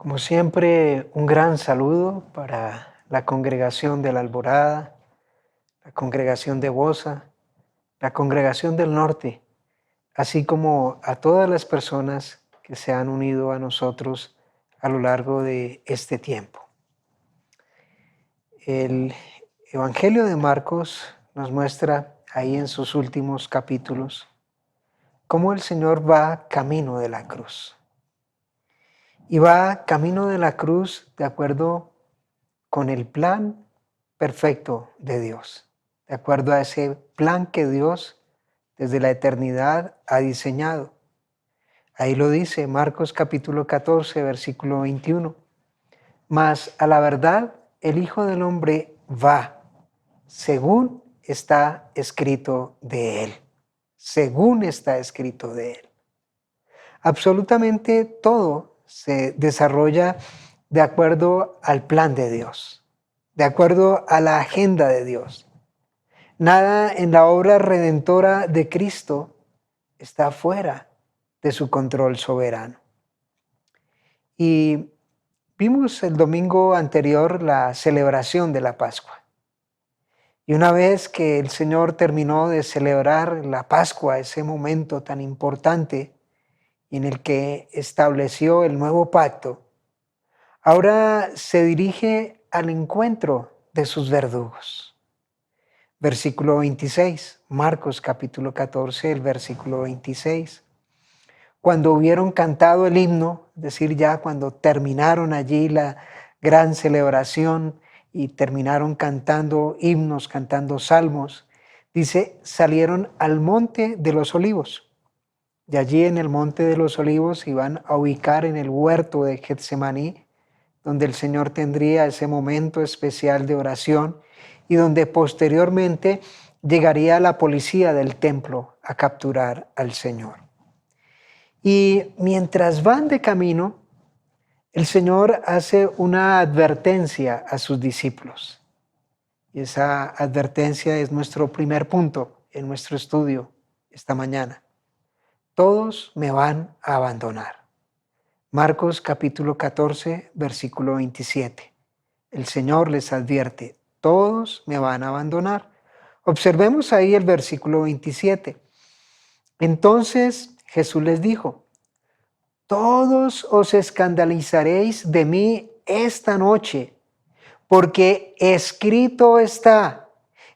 Como siempre, un gran saludo para la congregación de la Alborada, la congregación de Bosa, la congregación del Norte, así como a todas las personas que se han unido a nosotros a lo largo de este tiempo. El Evangelio de Marcos nos muestra ahí en sus últimos capítulos cómo el Señor va camino de la cruz. Y va camino de la cruz de acuerdo con el plan perfecto de Dios, de acuerdo a ese plan que Dios desde la eternidad ha diseñado. Ahí lo dice Marcos capítulo 14, versículo 21. Mas a la verdad el Hijo del Hombre va, según está escrito de él, según está escrito de él. Absolutamente todo se desarrolla de acuerdo al plan de Dios, de acuerdo a la agenda de Dios. Nada en la obra redentora de Cristo está fuera de su control soberano. Y vimos el domingo anterior la celebración de la Pascua. Y una vez que el Señor terminó de celebrar la Pascua, ese momento tan importante en el que estableció el nuevo pacto, ahora se dirige al encuentro de sus verdugos. Versículo 26, Marcos capítulo 14, el versículo 26. Cuando hubieron cantado el himno, es decir, ya cuando terminaron allí la gran celebración y terminaron cantando himnos, cantando salmos, dice, salieron al monte de los olivos. Y allí en el monte de los olivos iban a ubicar en el huerto de Getsemaní, donde el Señor tendría ese momento especial de oración y donde posteriormente llegaría la policía del templo a capturar al Señor. Y mientras van de camino, el Señor hace una advertencia a sus discípulos. Y esa advertencia es nuestro primer punto en nuestro estudio esta mañana. Todos me van a abandonar. Marcos capítulo 14, versículo 27. El Señor les advierte, todos me van a abandonar. Observemos ahí el versículo 27. Entonces Jesús les dijo, todos os escandalizaréis de mí esta noche, porque escrito está,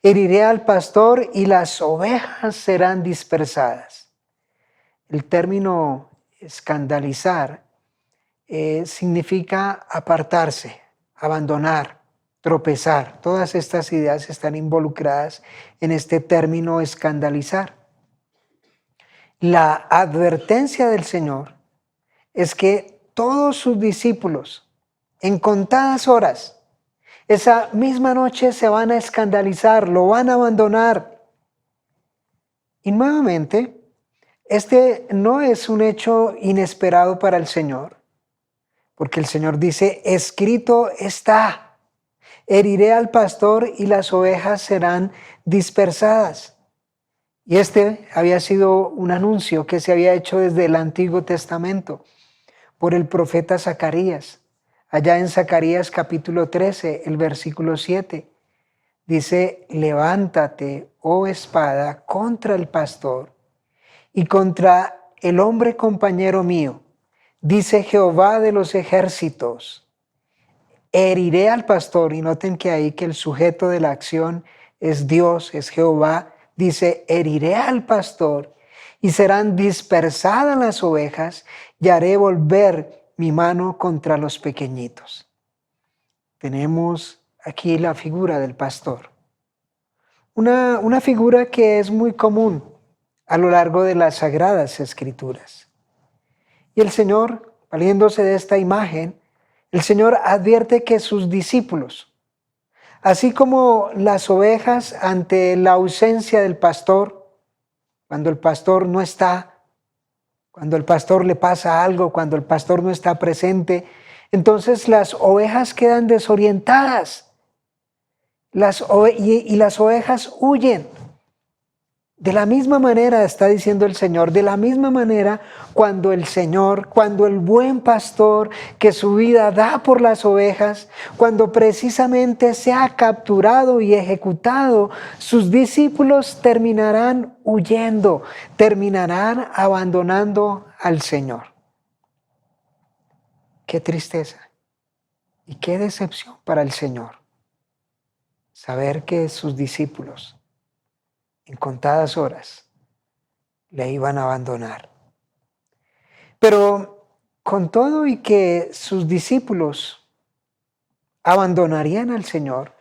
heriré al pastor y las ovejas serán dispersadas. El término escandalizar significa apartarse, abandonar, tropezar. Todas estas ideas están involucradas en este término escandalizar. La advertencia del Señor es que todos sus discípulos, en contadas horas, esa misma noche se van a escandalizar, lo van a abandonar. Y nuevamente, este no es un hecho inesperado para el Señor, porque el Señor dice, escrito está, heriré al pastor y las ovejas serán dispersadas. Y este había sido un anuncio que se había hecho desde el Antiguo Testamento por el profeta Zacarías. Allá en Zacarías capítulo 13, el versículo 7, dice, levántate, oh espada, contra el pastor y contra el hombre compañero mío, dice Jehová de los ejércitos, heriré al pastor. Y noten que ahí que el sujeto de la acción es Dios, es Jehová, dice, heriré al pastor y serán dispersadas las ovejas y haré volver mi mano contra los pequeñitos. Tenemos aquí la figura del pastor. Una figura que es muy común a lo largo de las Sagradas Escrituras. Y el Señor, valiéndose de esta imagen, el Señor advierte que sus discípulos, así como las ovejas ante la ausencia del pastor, cuando el pastor no está, cuando el pastor le pasa algo, cuando el pastor no está presente, entonces las ovejas quedan desorientadas y las ovejas huyen. De la misma manera, está diciendo el Señor, de la misma manera cuando el Señor, cuando el buen pastor que su vida da por las ovejas, cuando precisamente se ha capturado y ejecutado, sus discípulos terminarán huyendo, terminarán abandonando al Señor. Qué tristeza y qué decepción para el Señor saber que sus discípulos en contadas horas le iban a abandonar. Pero con todo y que sus discípulos abandonarían al Señor,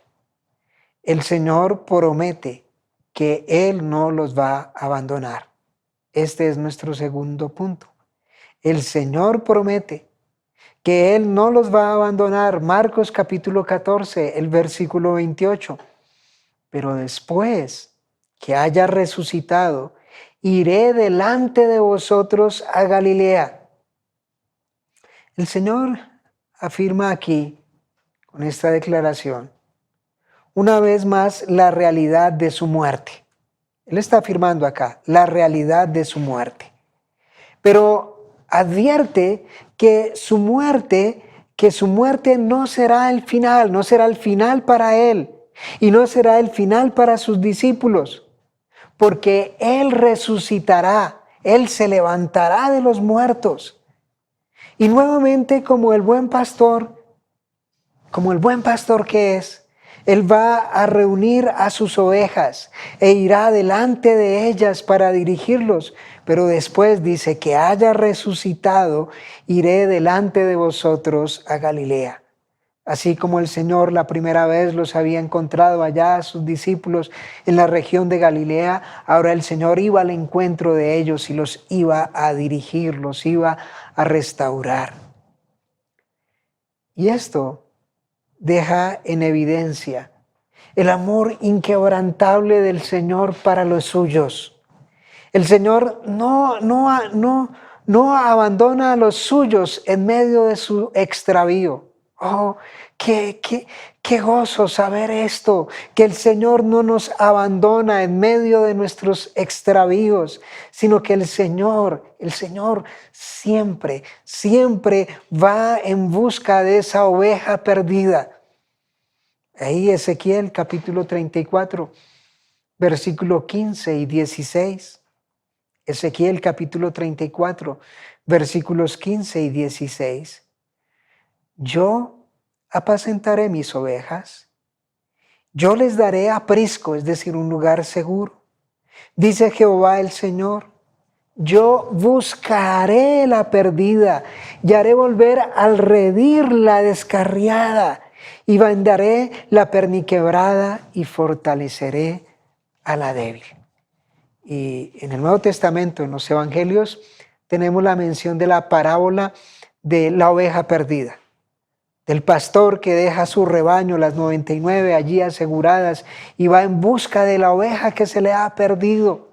el Señor promete que Él no los va a abandonar. Este es nuestro segundo punto. El Señor promete que Él no los va a abandonar. Marcos capítulo 14, el versículo 28. Pero después que haya resucitado, iré delante de vosotros a Galilea. El Señor afirma aquí, con esta declaración, una vez más la realidad de su muerte. Él está afirmando acá la realidad de su muerte. Pero advierte que su muerte no será el final, no será el final para Él y no será el final para sus discípulos. Porque Él resucitará, Él se levantará de los muertos. Y nuevamente como el buen pastor que es, Él va a reunir a sus ovejas e irá delante de ellas para dirigirlos. Pero después dice que haya resucitado, iré delante de vosotros a Galilea. Así como el Señor la primera vez los había encontrado allá a sus discípulos en la región de Galilea, ahora el Señor iba al encuentro de ellos y los iba a dirigir, los iba a restaurar. Y esto deja en evidencia el amor inquebrantable del Señor para los suyos. El Señor no abandona a los suyos en medio de su extravío. Oh, qué gozo saber esto, que el Señor no nos abandona en medio de nuestros extravíos, sino que el Señor siempre va en busca de esa oveja perdida. Ahí Ezequiel capítulo 34, versículo 15 y 16. Ezequiel capítulo 34, versículos 15 y 16. Yo apacentaré mis ovejas, yo les daré aprisco, es decir, un lugar seguro. Dice Jehová el Señor, yo buscaré la perdida y haré volver al redil la descarriada, y vendaré la perniquebrada y fortaleceré a la débil. Y en el Nuevo Testamento, en los Evangelios, tenemos la mención de la parábola de la oveja perdida, del pastor que deja su rebaño, las 99 allí aseguradas, y va en busca de la oveja que se le ha perdido.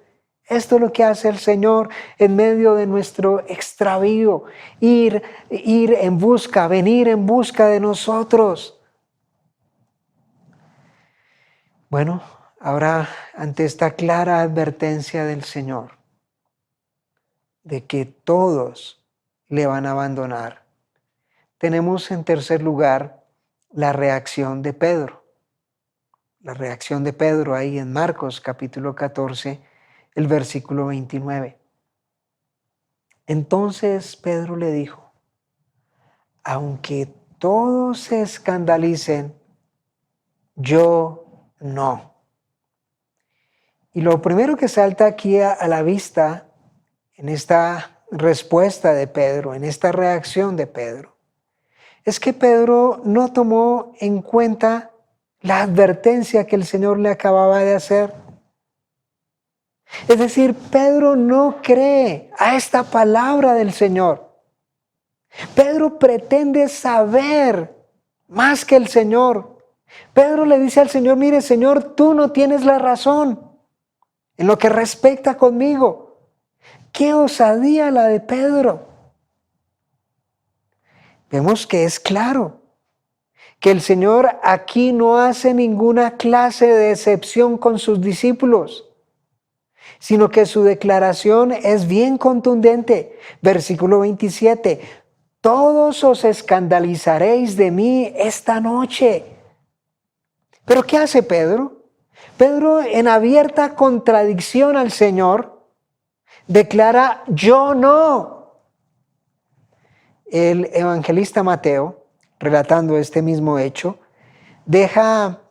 Esto es lo que hace el Señor en medio de nuestro extravío, venir en busca de nosotros. Bueno, ahora ante esta clara advertencia del Señor de que todos le van a abandonar, tenemos en tercer lugar la reacción de Pedro. La reacción de Pedro ahí en Marcos capítulo 14, el versículo 29. Entonces Pedro le dijo, aunque todos se escandalicen, yo no. Y lo primero que salta aquí a la vista en esta respuesta de Pedro, en esta reacción de Pedro, es que Pedro no tomó en cuenta la advertencia que el Señor le acababa de hacer. Es decir, Pedro no cree a esta palabra del Señor. Pedro pretende saber más que el Señor. Pedro le dice al Señor, mire Señor, tú no tienes la razón en lo que respecta conmigo. ¡Qué osadía la de Pedro! Vemos que es claro que el Señor aquí no hace ninguna clase de excepción con sus discípulos. sino que su declaración es bien contundente. Versículo 27, todos os escandalizaréis de mí esta noche. ¿Pero qué hace Pedro? Pedro, en abierta contradicción al Señor, declara, yo no. El evangelista Mateo, relatando este mismo hecho, deja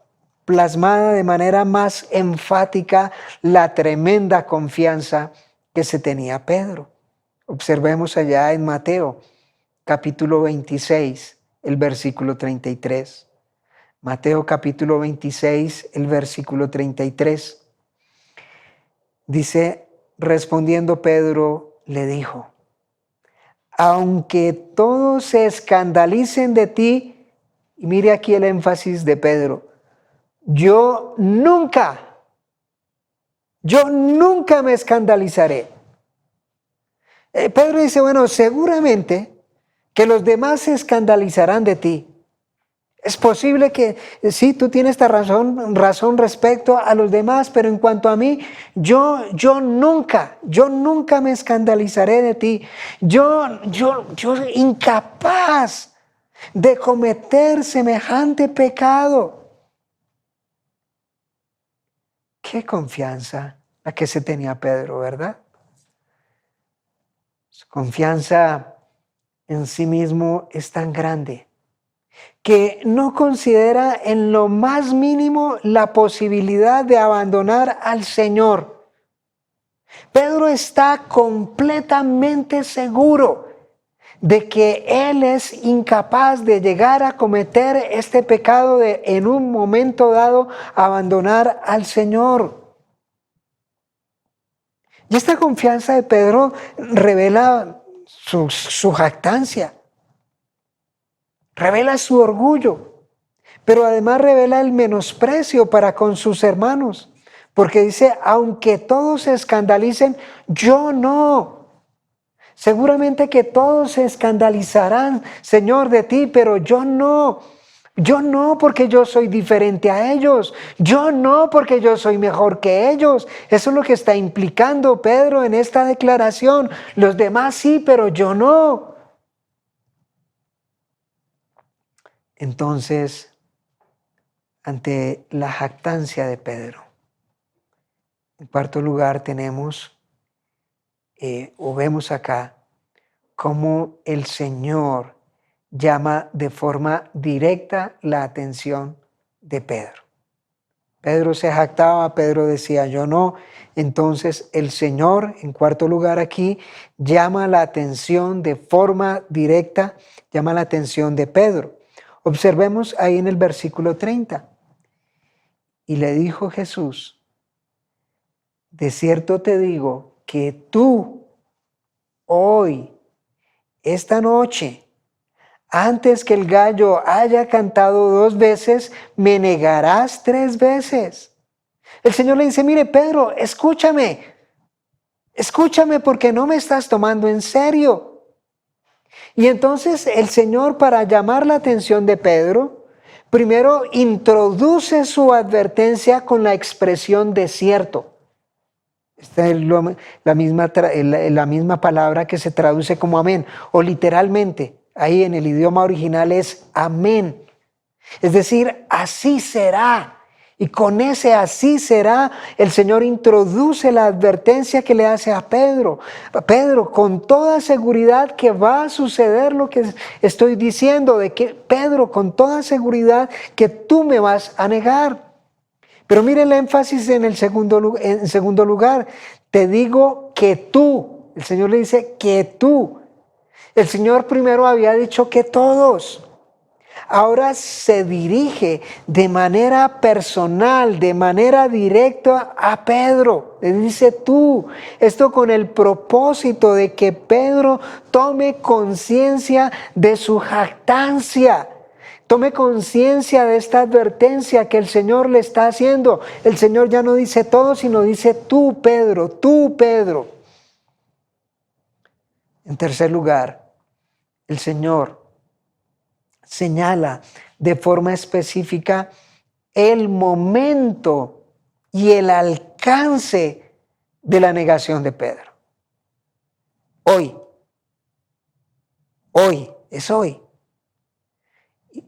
plasmada de manera más enfática la tremenda confianza que se tenía Pedro. Observemos allá en Mateo, capítulo 26, el versículo 33. Mateo capítulo 26, el versículo 33. Dice, respondiendo Pedro, le dijo, aunque todos se escandalicen de ti, y mire aquí el énfasis de Pedro, yo nunca me escandalizaré. Pedro dice, bueno, seguramente que los demás se escandalizarán de ti. Es posible que sí, tú tienes esta razón respecto a los demás, pero en cuanto a mí, yo nunca me escandalizaré de ti. Yo incapaz de cometer semejante pecado. Qué confianza la que se tenía Pedro, ¿verdad? Su confianza en sí mismo es tan grande que no considera en lo más mínimo la posibilidad de abandonar al Señor. Pedro está completamente seguro de que él es incapaz de llegar a cometer este pecado de en un momento dado abandonar al Señor. Y esta confianza de Pedro revela su jactancia. Revela su orgullo, pero además revela el menosprecio para con sus hermanos, porque dice, aunque todos se escandalicen, yo no. Seguramente que todos se escandalizarán, Señor, de ti, pero yo no. Yo no porque yo soy diferente a ellos. Yo no porque yo soy mejor que ellos. Eso es lo que está implicando Pedro en esta declaración. Los demás sí, pero yo no. Entonces, ante la jactancia de Pedro, en cuarto lugar tenemos, o vemos acá, cómo el Señor llama de forma directa la atención de Pedro. Pedro se jactaba, Pedro decía, yo no. Entonces el Señor, en cuarto lugar aquí, llama la atención de forma directa, llama la atención de Pedro. Observemos ahí en el versículo 30. Y le dijo Jesús, de cierto te digo que tú hoy, esta noche, antes que el gallo haya cantado 2 veces, me negarás 3 veces. El Señor le dice, mire Pedro, escúchame porque no me estás tomando en serio. Y entonces el Señor, para llamar la atención de Pedro, primero introduce su advertencia con la expresión de cierto. Esta es la misma palabra que se traduce como amén, o literalmente, ahí en el idioma original es amén. Es decir, así será. Y con ese así será, el Señor introduce la advertencia que le hace a Pedro. Pedro, con toda seguridad que va a suceder lo que estoy diciendo, de que Pedro, con toda seguridad que tú me vas a negar. Pero miren el énfasis en segundo lugar. Te digo que tú. El Señor le dice que tú. El Señor primero había dicho que todos. Ahora se dirige de manera personal, de manera directa a Pedro. Le dice tú. Esto con el propósito de que Pedro tome conciencia de su jactancia. Tome conciencia de esta advertencia que el Señor le está haciendo. El Señor ya no dice todo, sino dice tú, Pedro, tú, Pedro. En tercer lugar, el Señor señala de forma específica el momento y el alcance de la negación de Pedro. Hoy es hoy.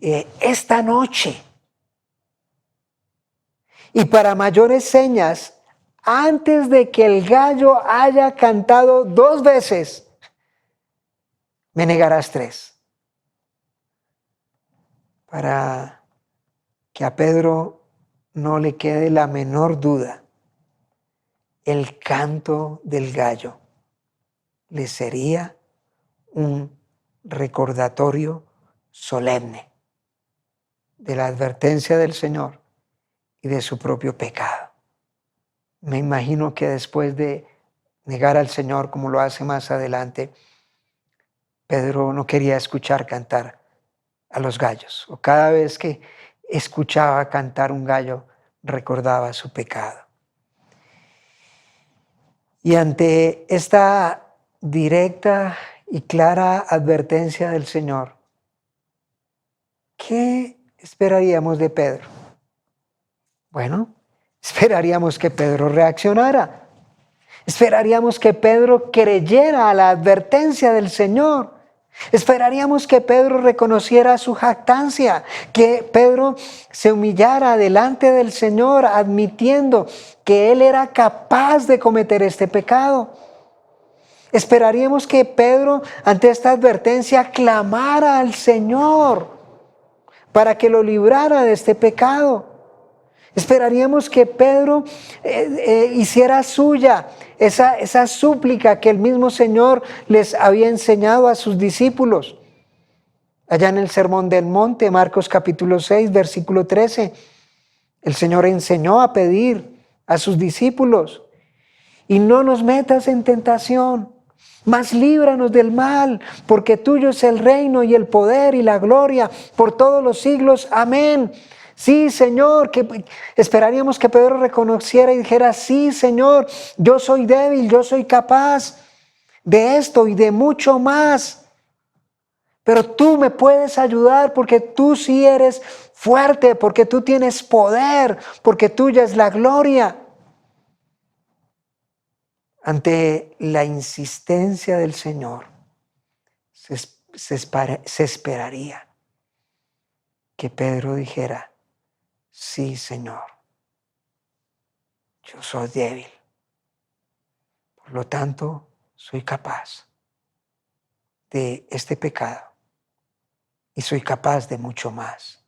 Esta noche. Y para mayores señas, antes de que el gallo haya cantado 2 veces, me negarás 3. Para que a Pedro no le quede la menor duda, el canto del gallo le sería un recordatorio solemne de la advertencia del Señor y de su propio pecado. Me imagino que después de negar al Señor, como lo hace más adelante, Pedro no quería escuchar cantar a los gallos, o cada vez que escuchaba cantar un gallo, recordaba su pecado. Y ante esta directa y clara advertencia del Señor, ¿qué esperaríamos de Pedro? Bueno, esperaríamos que Pedro reaccionara. Esperaríamos que Pedro creyera a la advertencia del Señor. Esperaríamos que Pedro reconociera su jactancia, que Pedro se humillara delante del Señor admitiendo que él era capaz de cometer este pecado. Esperaríamos que Pedro ante esta advertencia clamara al Señor para que lo librara de este pecado. Esperaríamos que Pedro hiciera suya esa súplica que el mismo Señor les había enseñado a sus discípulos. Allá en el Sermón del Monte, Marcos capítulo 6, versículo 13, el Señor enseñó a pedir a sus discípulos: y no nos metas en tentación, mas líbranos del mal, porque tuyo es el reino y el poder y la gloria por todos los siglos. Amén. Sí, Señor, que esperaríamos que Pedro reconociera y dijera: sí, Señor, yo soy débil, yo soy capaz de esto y de mucho más. Pero tú me puedes ayudar porque tú sí eres fuerte, porque tú tienes poder, porque tuya es la gloria. Ante la insistencia del Señor, se esperaría que Pedro dijera: sí, Señor, yo soy débil, por lo tanto soy capaz de este pecado y soy capaz de mucho más.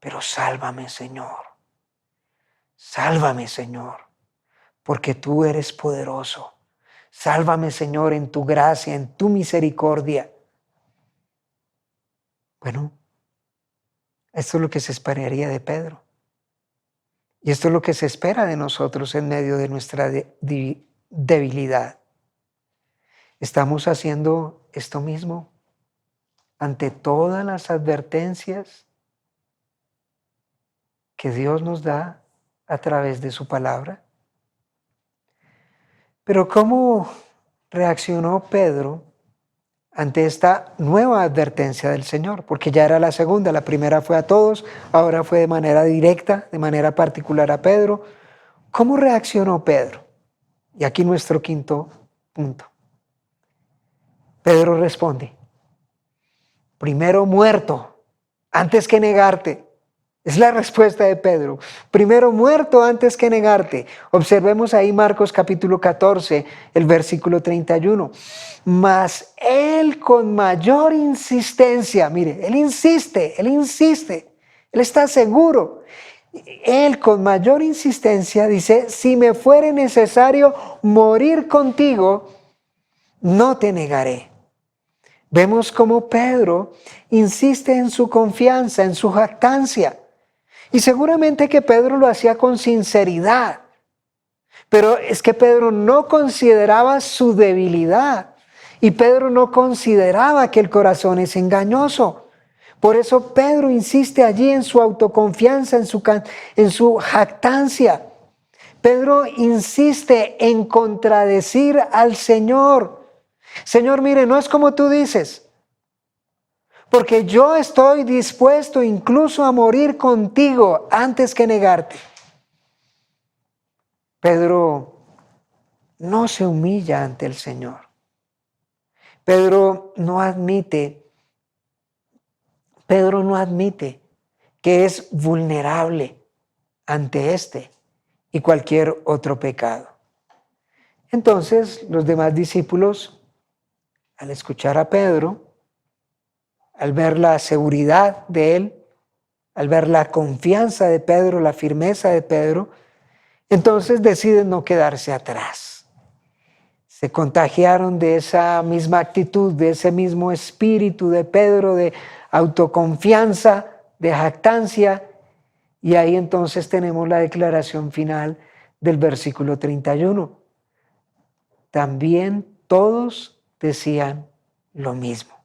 Pero sálvame, Señor, porque tú eres poderoso. Sálvame, Señor, en tu gracia, en tu misericordia. Bueno, esto es lo que se esperaría de Pedro. Y esto es lo que se espera de nosotros en medio de nuestra debilidad. ¿Estamos haciendo esto mismo ante todas las advertencias que Dios nos da a través de su palabra? Pero ¿cómo reaccionó Pedro ante esta nueva advertencia del Señor? Porque ya era la segunda, la primera fue a todos, ahora fue de manera directa, de manera particular a Pedro. ¿Cómo reaccionó Pedro? Y aquí nuestro quinto punto. Pedro responde: primero muerto, antes que negarte. Es la respuesta de Pedro. Primero muerto antes que negarte. Observemos ahí Marcos capítulo 14, el versículo 31. Mas él con mayor insistencia, mire, él insiste, él está seguro. Él con mayor insistencia dice: si me fuere necesario morir contigo, no te negaré. Vemos cómo Pedro insiste en su confianza, en su jactancia. Y seguramente que Pedro lo hacía con sinceridad. Pero es que Pedro no consideraba su debilidad. Y Pedro no consideraba que el corazón es engañoso. Por eso Pedro insiste allí en su autoconfianza, en su jactancia. Pedro insiste en contradecir al Señor. Señor, mire, no es como tú dices, porque yo estoy dispuesto incluso a morir contigo antes que negarte. Pedro no se humilla ante el Señor. Pedro no admite que es vulnerable ante este y cualquier otro pecado. Entonces, los demás discípulos, al escuchar a Pedro, al ver la seguridad de él, al ver la confianza de Pedro, la firmeza de Pedro, entonces deciden no quedarse atrás. Se contagiaron de esa misma actitud, de ese mismo espíritu de Pedro, de autoconfianza, de jactancia, y ahí entonces tenemos la declaración final del versículo 31. También todos decían lo mismo.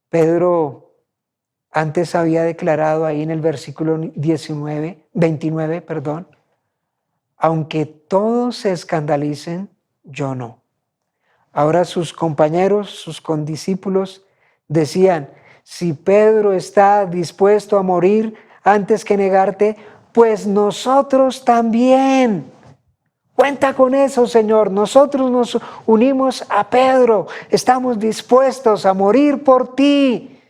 Pedro antes había declarado ahí en el versículo 29, aunque todos se escandalicen, yo no. Ahora sus compañeros, sus condiscípulos decían, si Pedro está dispuesto a morir antes que negarte, pues nosotros también. Cuenta con eso, Señor. Nosotros nos unimos a Pedro. Estamos dispuestos a morir por ti.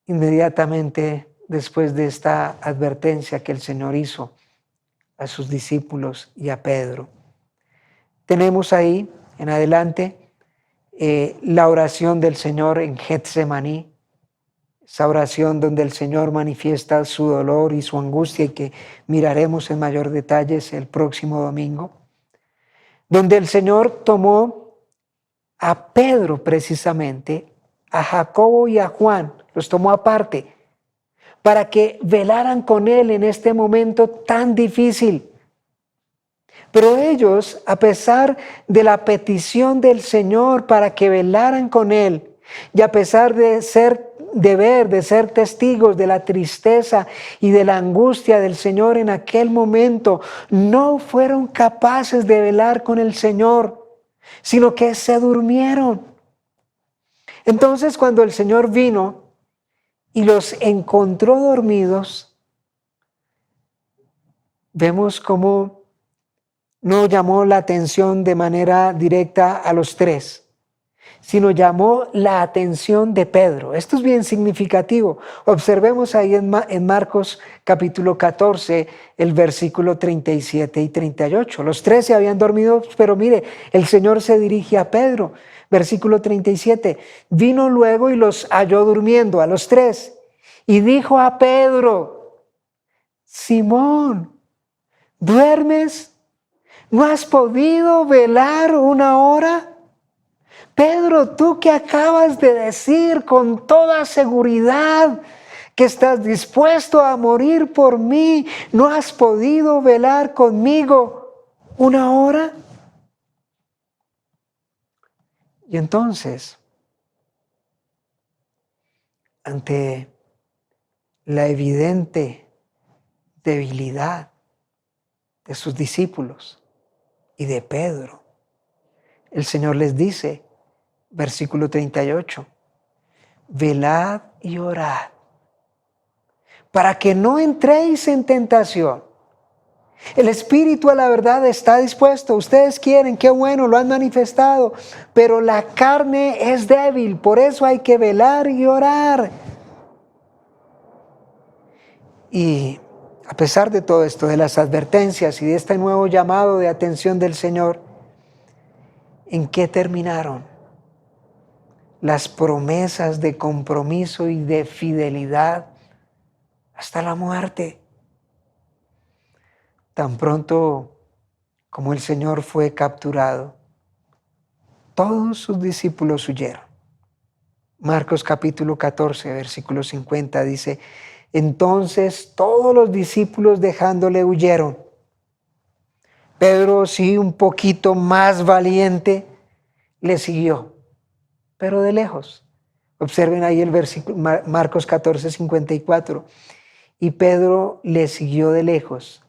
Inmediatamente después de esta advertencia que el Señor hizo a sus discípulos y a Pedro, tenemos ahí en adelante la oración del Señor en Getsemaní, esa oración donde el Señor manifiesta su dolor y su angustia y que miraremos en mayor detalle el próximo domingo, donde el Señor tomó a Pedro precisamente, a Jacobo y a Juan, los tomó aparte, para que velaran con él en este momento tan difícil. Pero ellos, a pesar de la petición del Señor para que velaran con él, y a pesar de ser testigos de la tristeza y de la angustia del Señor en aquel momento, no fueron capaces de velar con el Señor, sino que se durmieron. Entonces, cuando el Señor vino y los encontró dormidos, vemos cómo no llamó la atención de manera directa a los tres, sino llamó la atención de Pedro. Esto es bien significativo. Observemos ahí en Marcos capítulo 14, el versículo 37 y 38. Los tres se habían dormido, pero mire, el Señor se dirige a Pedro. Versículo 37, vino luego y los halló durmiendo a los tres, y dijo a Pedro, Simón, ¿duermes? ¿No has podido velar una hora? Pedro, tú que acabas de decir con toda seguridad que estás dispuesto a morir por mí, ¿no has podido velar conmigo una hora? Y entonces, ante la evidente debilidad de sus discípulos y de Pedro, el Señor les dice, versículo 38, velad y orad, para que no entréis en tentación. El espíritu a la verdad está dispuesto, ustedes quieren, qué bueno, lo han manifestado, pero la carne es débil, por eso hay que velar y orar. Y a pesar de todo esto, de las advertencias y de este nuevo llamado de atención del Señor, ¿en qué terminaron? Las promesas de compromiso y de fidelidad hasta la muerte. Tan pronto como el Señor fue capturado, todos sus discípulos huyeron. Marcos capítulo 14, versículo 50 dice, entonces todos los discípulos dejándole huyeron. Pedro, sí, un poquito más valiente, le siguió, pero de lejos. Observen ahí el versículo, Marcos 14, 54. Y Pedro le siguió de lejos,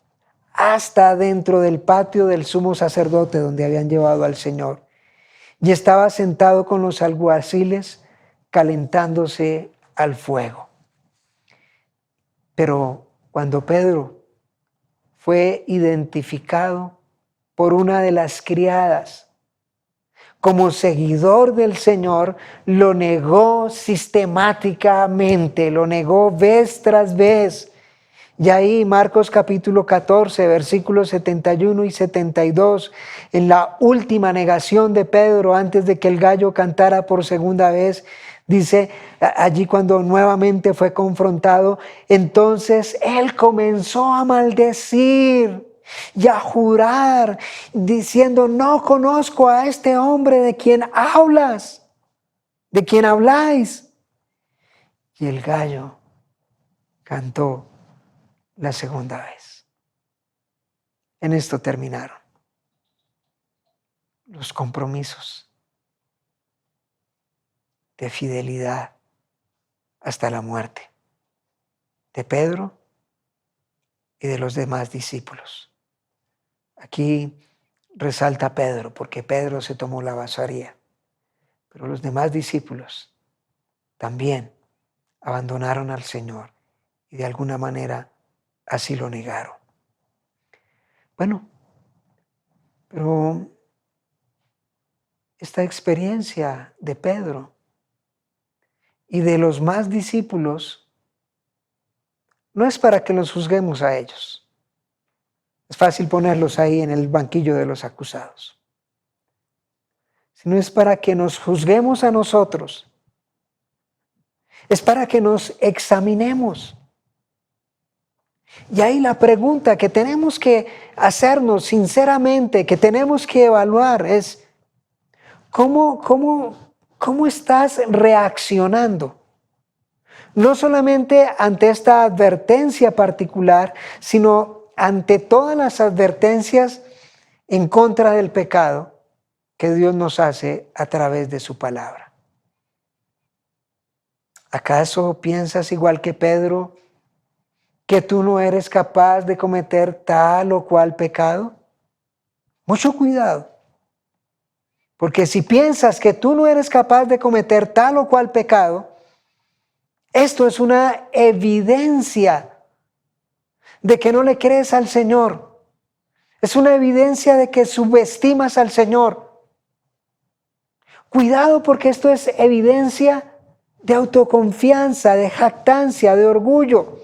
hasta dentro del patio del sumo sacerdote donde habían llevado al Señor. Y estaba sentado con los alguaciles, calentándose al fuego. Pero cuando Pedro fue identificado por una de las criadas. Como seguidor del Señor, lo negó sistemáticamente, lo negó vez tras vez. Y ahí Marcos capítulo 14, versículos 71 y 72, en la última negación de Pedro antes de que el gallo cantara por segunda vez, dice allí cuando nuevamente fue confrontado, entonces él comenzó a maldecir y a jurar, diciendo, no conozco a este hombre de quien hablas, de quien habláis. Y el gallo cantó la segunda vez. En esto terminaron los compromisos de fidelidad hasta la muerte de Pedro y de los demás discípulos. Aquí resalta Pedro, porque Pedro se tomó la vasaría, pero los demás discípulos también abandonaron al Señor y de alguna manera así lo negaron. Bueno, pero esta experiencia de Pedro y de los más discípulos no es para que los juzguemos a ellos. Es fácil ponerlos ahí en el banquillo de los acusados. Sino es para que nos juzguemos a nosotros. Es para que nos examinemos. Y ahí la pregunta que tenemos que hacernos sinceramente, que tenemos que evaluar es, ¿cómo estás reaccionando? No solamente ante esta advertencia particular, sino ante todas las advertencias en contra del pecado que Dios nos hace a través de su palabra. ¿Acaso piensas igual que Pedro que tú no eres capaz de cometer tal o cual pecado? Mucho cuidado, porque si piensas que tú no eres capaz de cometer tal o cual pecado, esto es una evidencia de que no le crees al Señor. Es una evidencia de que subestimas al Señor. Cuidado, porque esto es evidencia de autoconfianza, de jactancia, de orgullo.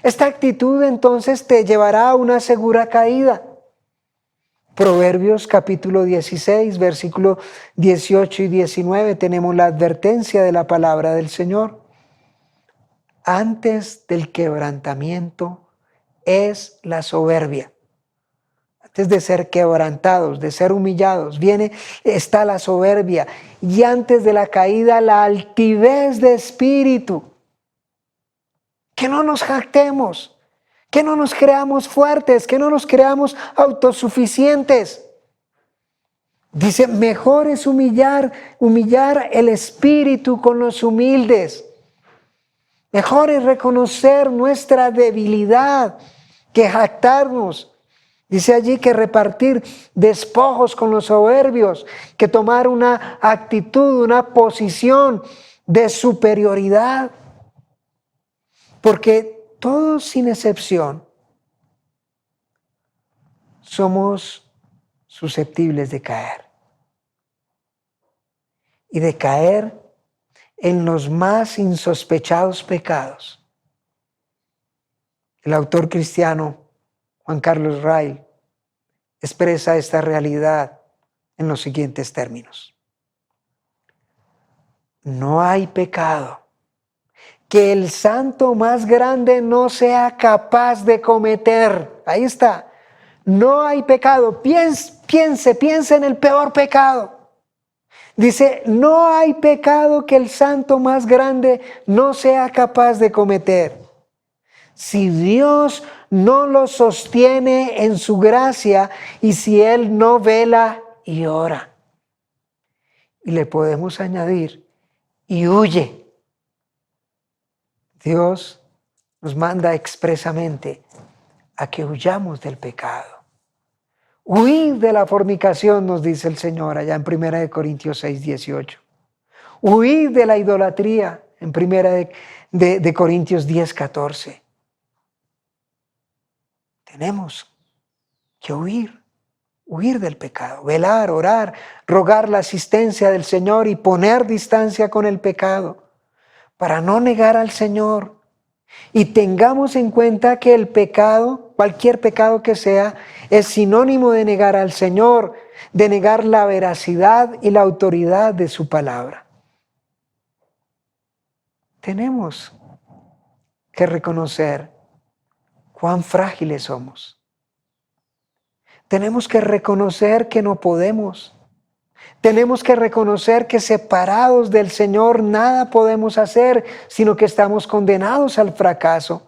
Esta actitud entonces te llevará a una segura caída. Proverbios capítulo 16, versículo 18 y 19, tenemos la advertencia de la palabra del Señor. Antes del quebrantamiento es la soberbia. Antes de ser quebrantados, de ser humillados, está la soberbia. Y antes de la caída, la altivez de espíritu. Que no nos jactemos, que no nos creamos fuertes, que no nos creamos autosuficientes. Dice, mejor es humillar el espíritu con los humildes. Mejor es reconocer nuestra debilidad que jactarnos. Dice allí que repartir despojos con los soberbios, que tomar una actitud, una posición de superioridad. Porque todos sin excepción somos susceptibles de caer. Y de caer en los más insospechados pecados. El autor cristiano Juan Carlos Ray expresa esta realidad en los siguientes términos. No hay pecado que el santo más grande no sea capaz de cometer. Ahí está. No hay pecado. Piense en el peor pecado. Dice, no hay pecado que el santo más grande no sea capaz de cometer. Si Dios no lo sostiene en su gracia y si Él no vela y ora. Y le podemos añadir, y huye. Dios nos manda expresamente a que huyamos del pecado. Huid de la fornicación, nos dice el Señor allá en 1 Corintios 6, 18. Huid de la idolatría en 1 de Corintios 10, 14. Tenemos que huir del pecado, velar, orar, rogar la asistencia del Señor y poner distancia con el pecado para no negar al Señor. Y tengamos en cuenta que el pecado, cualquier pecado que sea, es sinónimo de negar al Señor, de negar la veracidad y la autoridad de su palabra. Tenemos que reconocer cuán frágiles somos. Tenemos que reconocer que no podemos. Tenemos que reconocer que separados del Señor nada podemos hacer, sino que estamos condenados al fracaso.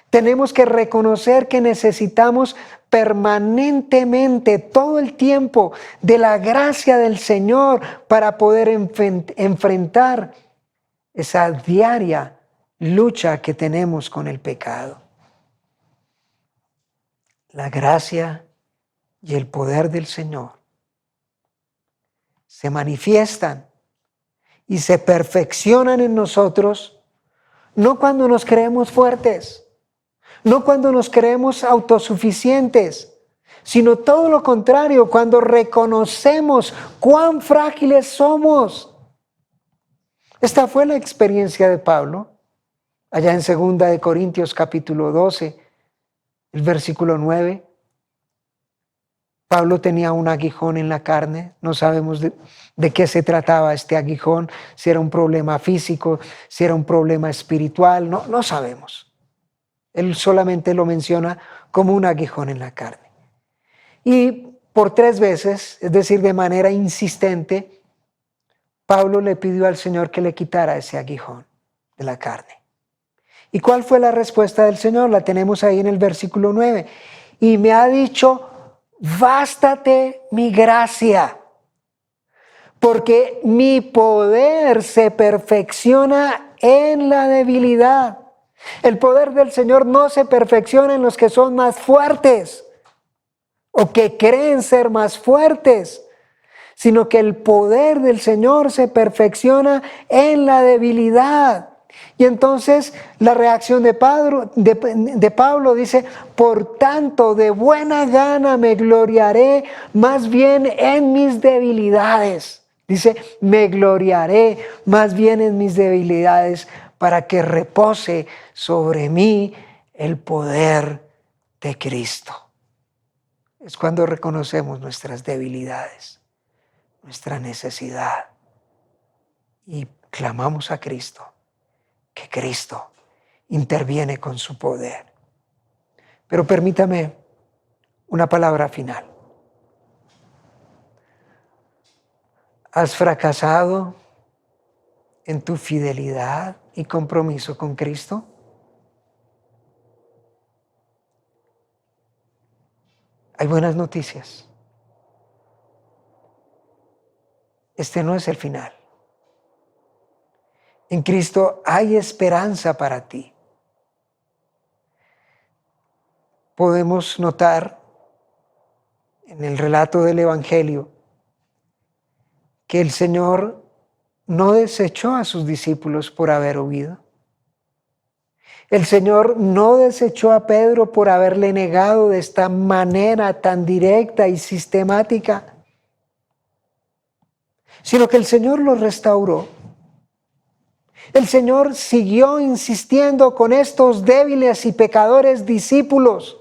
Tenemos que reconocer que necesitamos permanentemente, todo el tiempo, de la gracia del Señor para poder enfrentar esa diaria lucha que tenemos con el pecado. La gracia y el poder del Señor se manifiestan y se perfeccionan en nosotros, no cuando nos creemos fuertes, no cuando nos creemos autosuficientes, sino todo lo contrario, cuando reconocemos cuán frágiles somos. Esta fue la experiencia de Pablo, allá en 2 Corintios capítulo 12, el versículo 9. Pablo tenía un aguijón en la carne, no sabemos de qué se trataba este aguijón, si era un problema físico, si era un problema espiritual, no sabemos. Él solamente lo menciona como un aguijón en la carne. Y por 3 veces, es decir, de manera insistente, Pablo le pidió al Señor que le quitara ese aguijón de la carne. ¿Y cuál fue la respuesta del Señor? La tenemos ahí en el versículo 9. Y me ha dicho: bástate mi gracia, porque mi poder se perfecciona en la debilidad. El poder del Señor no se perfecciona en los que son más fuertes o que creen ser más fuertes, sino que el poder del Señor se perfecciona en la debilidad. Y entonces la reacción de Pablo dice: por tanto, de buena gana me gloriaré más bien en mis debilidades. Dice: me gloriaré más bien en mis debilidades, para que repose sobre mí el poder de Cristo. Es cuando reconocemos nuestras debilidades, nuestra necesidad, y clamamos a Cristo, que Cristo interviene con su poder. Pero permítame una palabra final. ¿Has fracasado en tu fidelidad y compromiso con Cristo? Hay buenas noticias. Este no es el final. En Cristo hay esperanza para ti. Podemos notar en el relato del Evangelio que el Señor no desechó a sus discípulos por haber huido. El Señor no desechó a Pedro por haberle negado de esta manera tan directa y sistemática, sino que el Señor lo restauró. El Señor siguió insistiendo con estos débiles y pecadores discípulos.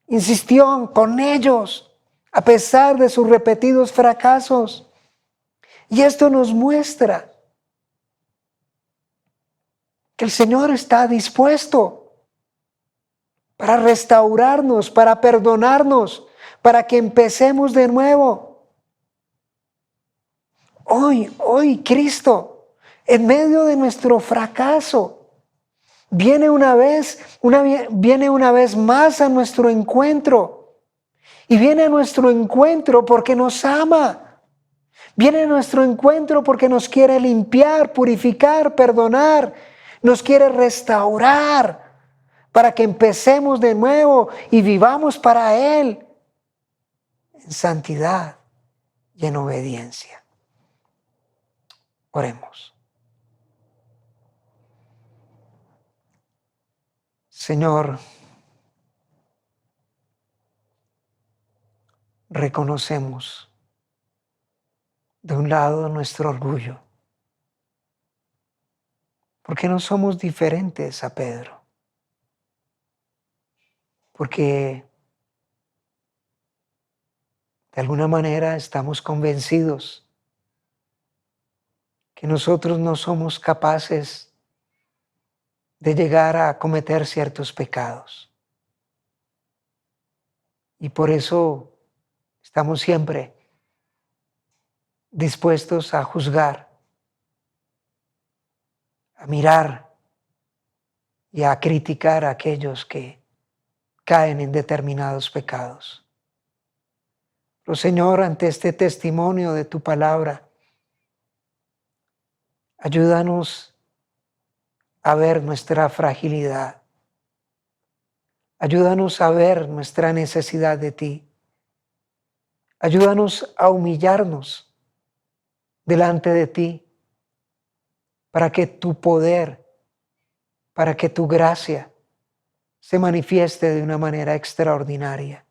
Insistió con ellos a pesar de sus repetidos fracasos. Y esto nos muestra que el Señor está dispuesto para restaurarnos, para perdonarnos, para que empecemos de nuevo. Hoy Cristo, en medio de nuestro fracaso, viene una vez más a nuestro encuentro. Y viene a nuestro encuentro porque nos ama. Viene a nuestro encuentro porque nos quiere limpiar, purificar, perdonar. Nos quiere restaurar para que empecemos de nuevo y vivamos para Él en santidad y en obediencia. Oremos. Señor, reconocemos de un lado nuestro orgullo, porque no somos diferentes a Pedro, porque de alguna manera estamos convencidos que nosotros no somos capaces de llegar a cometer ciertos pecados. Y por eso estamos siempre dispuestos a juzgar, a mirar y a criticar a aquellos que caen en determinados pecados. Pero Señor, ante este testimonio de tu palabra, ayúdanos a ver nuestra fragilidad. Ayúdanos a ver nuestra necesidad de ti. Ayúdanos a humillarnos delante de ti para que tu poder, para que tu gracia se manifieste de una manera extraordinaria.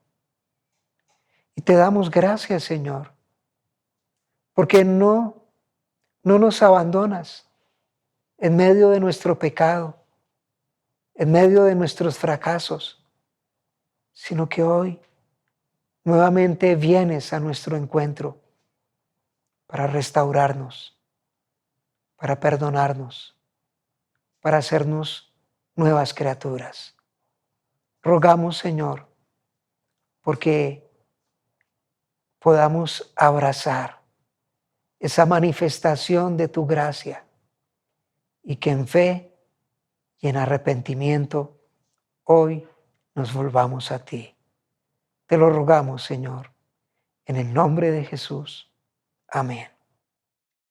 Y te damos gracias, Señor, porque no nos abandonas en medio de nuestro pecado, en medio de nuestros fracasos, sino que hoy nuevamente vienes a nuestro encuentro para restaurarnos, para perdonarnos, para hacernos nuevas criaturas. Rogamos, Señor, porque podamos abrazar esa manifestación de tu gracia y que en fe y en arrepentimiento hoy nos volvamos a ti. Te lo rogamos, Señor, en el nombre de Jesús. Amén.